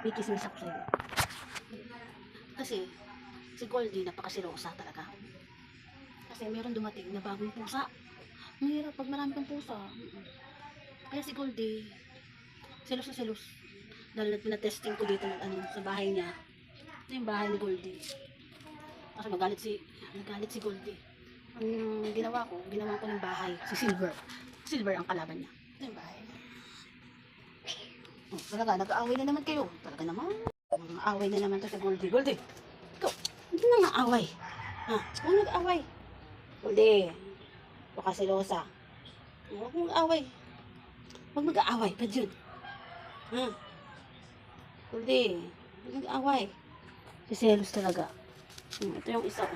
May chismis ako sa'yo. Kasi, si Goldie, napakasilosa talaga. Kasi meron dumating na bagong pusa. Mahirap pag marami kang pusa. Kaya si Goldie, selos na selos. Dahil pinatesting ko dito sa bahay niya. Ito yung bahay ni Goldie. Kasi nagalit si Goldie. Ang ginawa ko ng bahay, si Silver. Silver ang kalaban niya. Ito yung bahay. Oh, talaga, nag-aaway na naman kayo. Talaga naman. Away na naman to sa Goldie. Goldie, ikaw, hindi na nga away. Ha? Huwag nag-away. Goldie, baka silosa. Huwag mag-away. Huwag mag-aaway. Ba't yun? Ha? Goldie, huwag mag-aaway. Siselos talaga. Ito yung isa ko.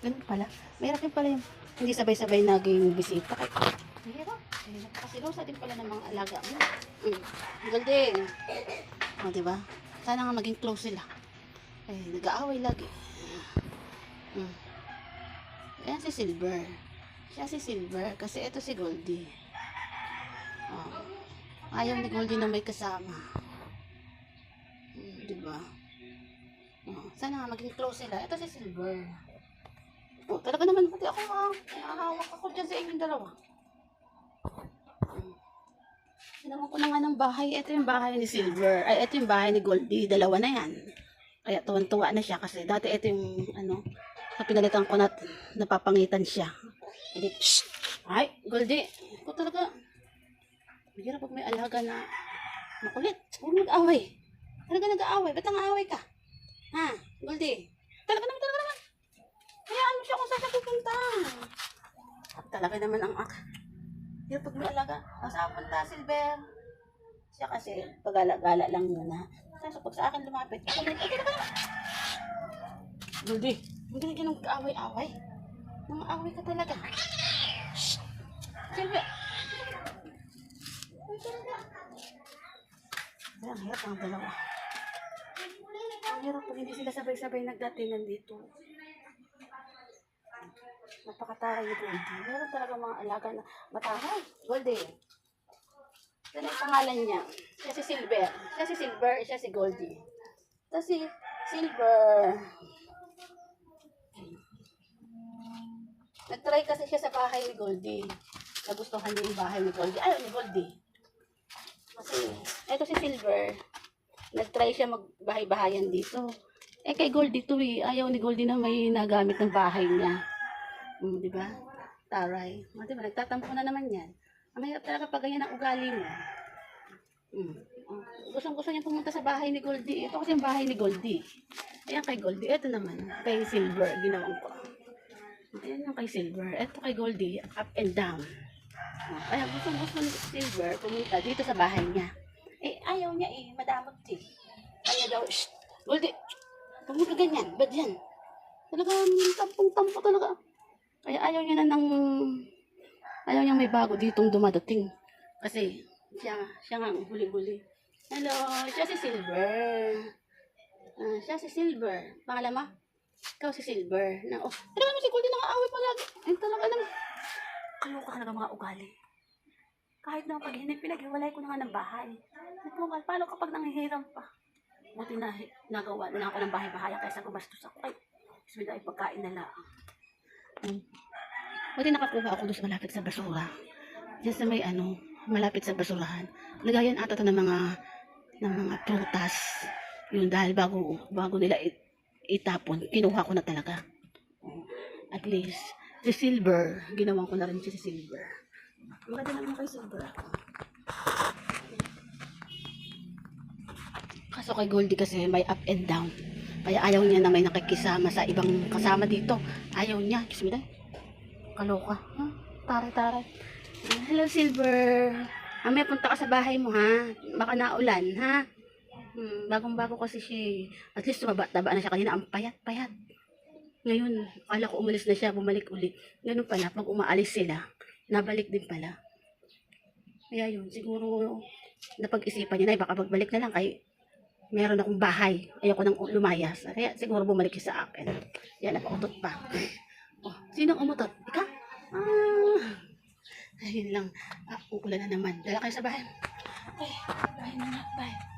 Ganun pala. Mayroon din pala yung hindi sabay-sabay naging bisita. Mahirap. Napakasilosa din pala ng mga alaga mo. Goldie. O, diba? Sana nga maging close sila. Nag-aaway lagi. Ayan si Silver. Siya si Silver. Kasi ito si Goldie. Ayaw ni Goldie na may kasama. Diba? Sana nga maging close sila. Ito si Silver. Talaga naman pati ako nakahawak ako dyan sa inyong dalawa. Sinaman ko na nga ng bahay. Ito yung bahay ni Silver. Ay, ito yung bahay ni Goldie. Dalawa na yan. Kaya tuwan-tuwa na siya kasi dati ito yung pinalitan ko na napapangitan siya. Hindi, shh! Ay, Goldie. Ito talaga. Bigyan pag may alaga na makulit. Huwag mag-away. Talaga nag-aaway. Ba't nang-aaway ka? Ha? Goldie. Talaga naman. Hayaan mo siya kung saan siya pupunta. Talaga naman ang Pero pag may alaga, saan punta, Silver? Siya kasi, pag-gala-gala lang muna. Kasi pag sa akin lumapit, Goldie, hindi ka nang kaaway-away. Nang-aaway ka talaga. Shhh! Silver! Ay, talaga. Ang hirap ang dalawa. Ang hirap pag hindi sila sabay-sabay nagdatingan dito. Napakataray ni Goldie. Meron talaga mga alaga na mataray. Goldie. Ito na yung pangalan niya. Siya si Silver. Siya si Goldie. Ito si Silver. Nag-try kasi siya sa bahay ni Goldie. Nagustuhan niya yung bahay ni Goldie. Ayaw ni Goldie. Kasi, ito si Silver. Nag-try siya magbahay-bahayan dito. Kay Goldie to ayaw ni Goldie na may nagamit ng bahay niya. Diba? Taray. Diba? Nagtatampo na naman yan. Ang mahirap talaga pag ganyan ang ugali mo. Gusto niya pumunta sa bahay ni Goldie. Ito kasi yung bahay ni Goldie. Ayan kay Goldie. Ito naman. Kay Silver. Ginawang ko. Ayan yung kay Silver. Ito kay Goldie. Up and down. Kaya gusto ni Silver pumunta dito sa bahay niya. Ayaw niya madamot Kaya daw, shh! Goldie! Huwag mo ka ganyan. Ba't yan? Talagang tampong-tampo talaga. Kaya ayaw niya may bago ditong dumadating. Kasi siya nga huli-huli. Hello, siya si Silver. Siya si Silver. Pangalan mo? Ikaw si Silver. Talaga naman si Goldie nang-aaway palagi. Talaga naman. Kaloka ka mga ugali. Kahit na pag pinaghiwalay ko na nga ng bahay. Paano kapag nanghihiram pa? Buti na nagawa na ako ng bahay-bahayan kaysa gumastos ako. Ismida ay pagkain na lang. Buti nakakuha ako doon sa malapit sa basura. Diyan sa may malapit sa basurahan. Lagayan ata ito ng mga prutas. Yun dahil bago nila itapon, kinuha ko na talaga. At least, si Silver, ginawan ko na rin si Silver. Maganda naman kay Silver. Kaso kay Goldie kasi may up and down. Kaya ayaw niya na may nakikisama sa ibang kasama dito. Ayaw niya. Kismida. Kaloka. Taray-taray. Hello, Silver. Mamaya punta ka sa bahay mo, ha? Baka naulan, ha? Bagong-bago kasi siya. At least tumaba-taba na siya kanina. Ang payat-payat. Ngayon, akala ko umalis na siya. Bumalik ulit. Ganun pala. Pag umaalis sila, nabalik din pala. Kaya yun. Siguro, napag-isipan niya na. Baka magbalik na lang kay meron akong bahay. Ayoko nang lumayas. Kaya siguro bumalik siya sa akin. Yan, napautot pa. Sinong umutot? Ikaw? Ayun lang. Uulan na naman. Dala kayo sa bahay. Okay. Bye na nga. Bye.